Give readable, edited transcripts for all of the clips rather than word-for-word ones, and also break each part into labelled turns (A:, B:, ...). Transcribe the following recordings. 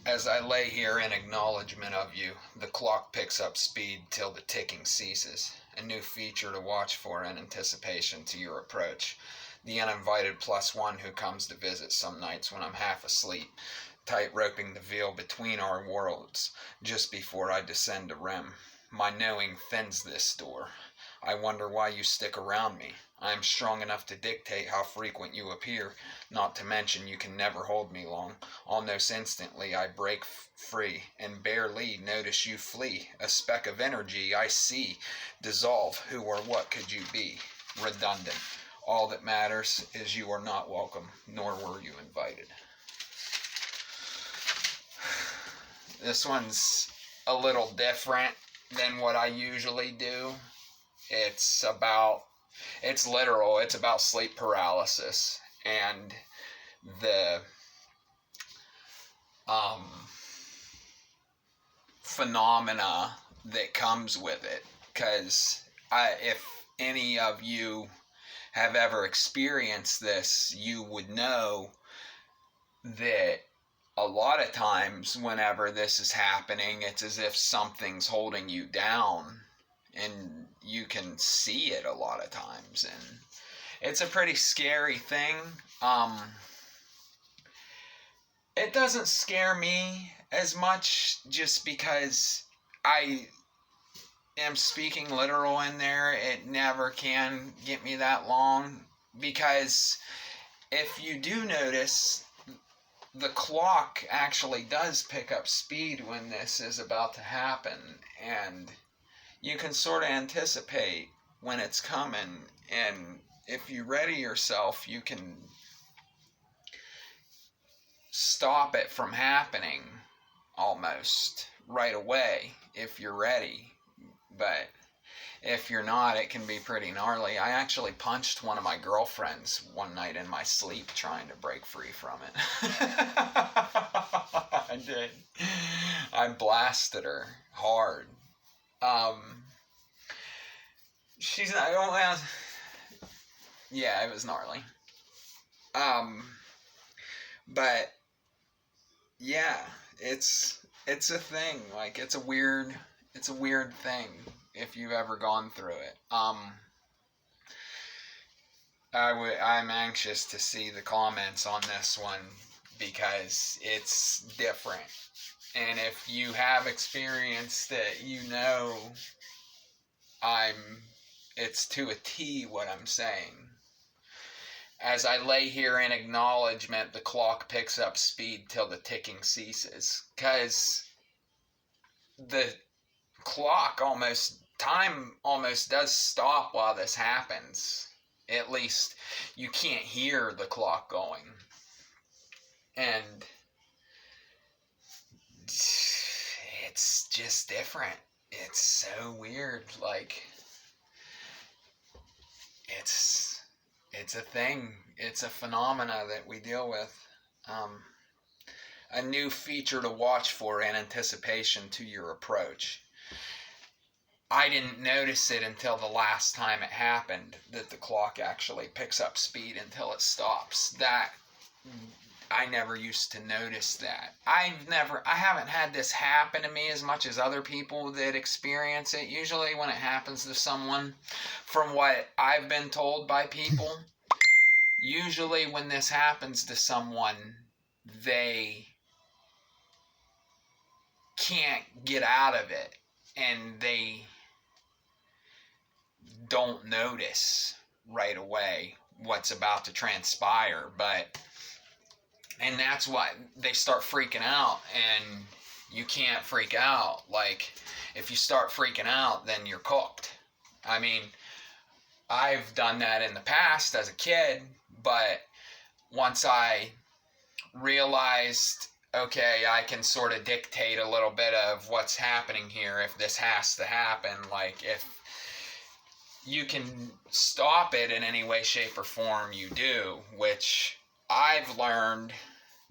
A: As I lay here in acknowledgement of you, the clock picks up speed till the ticking ceases. A new feature to watch for in anticipation to your approach. The uninvited +1 who comes to visit some nights when I'm half asleep, tight roping the veil between our worlds just before I descend to REM. My knowing thins this door. I wonder why you stick around me. I am strong enough to dictate how frequent you appear, not to mention you can never hold me long. Almost instantly I break free, and barely notice you flee. A speck of energy I see dissolve. Who or what could you be? Redundant. All that matters is you are not welcome, nor were you invited. This one's a little different than what I usually do. It's literal. It's about sleep paralysis and the phenomena that comes with it. Because if any of you have ever experienced this, you would know that a lot of times whenever this is happening, it's as if something's holding you down, and you can see it a lot of times, and it's a pretty scary thing. It doesn't scare me as much just because I am speaking literal in there. It never can get me that long, because if you do notice, the clock actually does pick up speed when this is about to happen, and you can sort of anticipate when it's coming, and if you ready yourself, you can stop it from happening almost right away if you're ready. But if you're not, it can be pretty gnarly. I actually punched one of my girlfriends one night in my sleep trying to break free from it. I did. I blasted her hard. She's not, well, yeah, it was gnarly. But yeah, it's a thing. Like, it's a weird thing if you've ever gone through it. I'm anxious to see the comments on this one because it's different. And if you have experienced it, you know it's to a T what I'm saying. As I lay here in acknowledgement, the clock picks up speed till the ticking ceases. Because the time almost does stop while this happens. At least you can't hear the clock going. And it's just different. It's so weird. Like, it's a thing. It's a phenomena that we deal with. A new feature to watch for in anticipation to your approach. I didn't notice it until the last time it happened, that the clock actually picks up speed until it stops. That, I never used to notice that. I haven't had this happen to me as much as other people that experience it. Usually when it happens to someone, from what I've been told by people, usually when this happens to someone, they can't get out of it, and they don't notice right away what's about to transpire. And that's why they start freaking out, and you can't freak out. Like, if you start freaking out, then you're cooked. I mean, I've done that in the past as a kid, but once I realized, okay, I can sort of dictate a little bit of what's happening here if this has to happen. Like, if you can stop it in any way, shape, or form, you do, which I've learned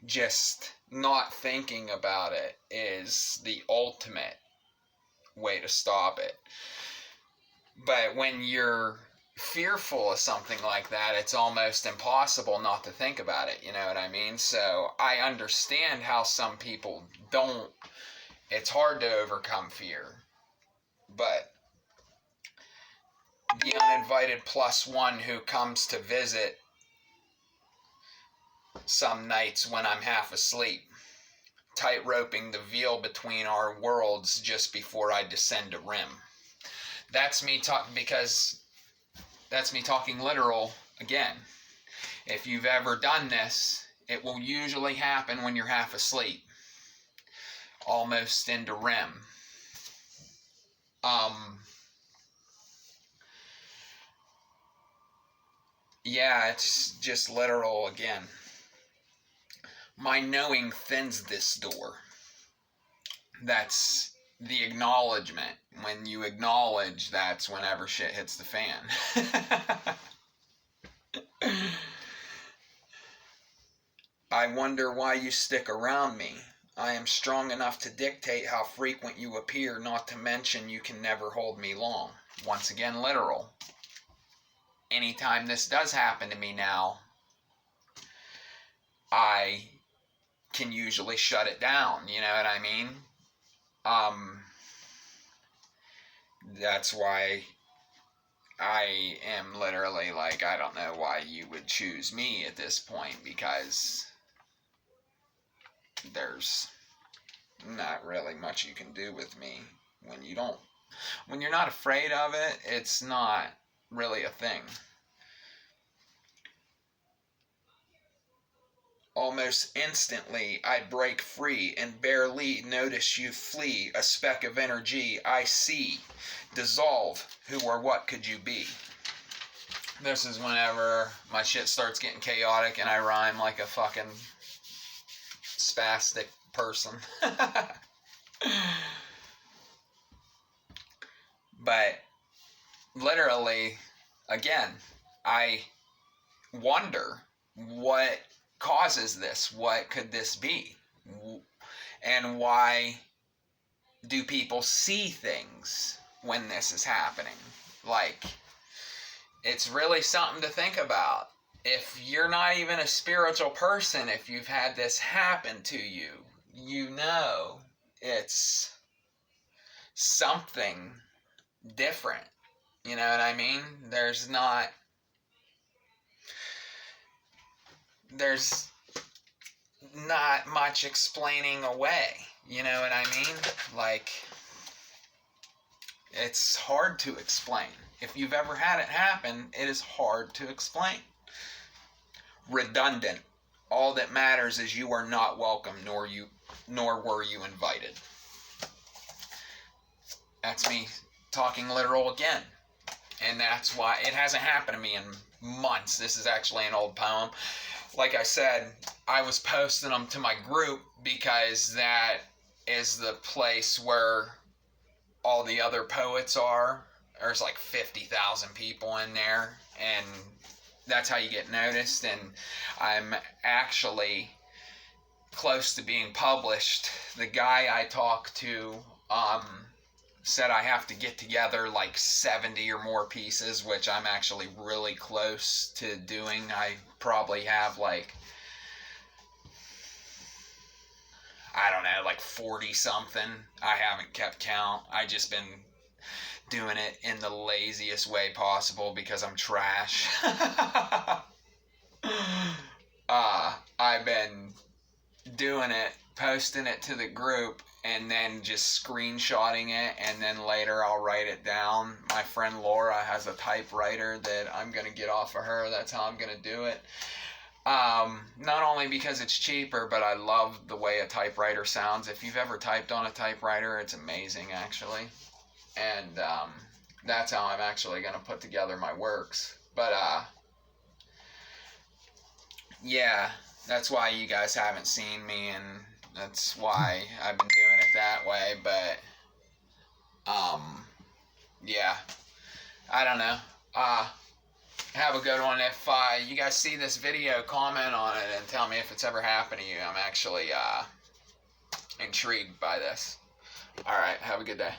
A: just not thinking about it is the ultimate way to stop it. But when you're fearful of something like that, it's almost impossible not to think about it, you know what I mean? So I understand how some people don't, it's hard to overcome fear. But the uninvited plus one who comes to visit some nights when I'm half asleep, tight-roping the veil between our worlds just before I descend a rim. That's me talking literal again. If you've ever done this, it will usually happen when you're half asleep, almost into REM. Yeah, it's just literal again. My knowing thins this door. That's the acknowledgement. When you acknowledge, that's whenever shit hits the fan. I wonder why you stick around me. I am strong enough to dictate how frequent you appear, not to mention you can never hold me long. Once again, literal. Anytime this does happen to me now, I can usually shut it down, you know what I mean? That's why I am literally like, I don't know why you would choose me at this point, because there's not really much you can do with me when you're not afraid of it. It's not really a thing. Almost instantly I'd break free and barely notice you flee. A speck of energy I see dissolve. Who or what could you be? This is whenever my shit starts getting chaotic and I rhyme like a fucking spastic person. But literally, again, I wonder what causes this. What could this be? And why do people see things when this is happening? Like, it's really something to think about. If you're not even a spiritual person, if you've had this happen to you, you know it's something different. You know what I mean? There's not much explaining away. You know what I mean? Like, it's hard to explain. If you've ever had it happen, it is hard to explain. Redundant. All that matters is you are not welcome, nor were you invited. That's me talking literal again. And that's why it hasn't happened to me in months. This is actually an old poem. Like I said, I was posting them to my group because that is the place where all the other poets are. There's like 50,000 people in there, and that's how you get noticed. And I'm actually close to being published. The guy I talked to said I have to get together like 70 or more pieces, which I'm actually really close to doing. I probably have like, I don't know, like 40 something. I haven't kept count. I just been doing it in the laziest way possible because I'm trash. I've been doing it, posting it to the group, and then just screenshotting it, and then later I'll write it down. My friend Laura has a typewriter that I'm going to get off of her. That's how I'm going to do it. Not only because it's cheaper, but I love the way a typewriter sounds. If you've ever typed on a typewriter, it's amazing, actually. And that's how I'm actually going to put together my works. But, yeah, that's why you guys haven't seen me, and that's why I've been doing it that way. But, yeah, I don't know. Have a good one. If you guys see this video, comment on it and tell me if it's ever happened to you. I'm actually intrigued by this. Alright, have a good day.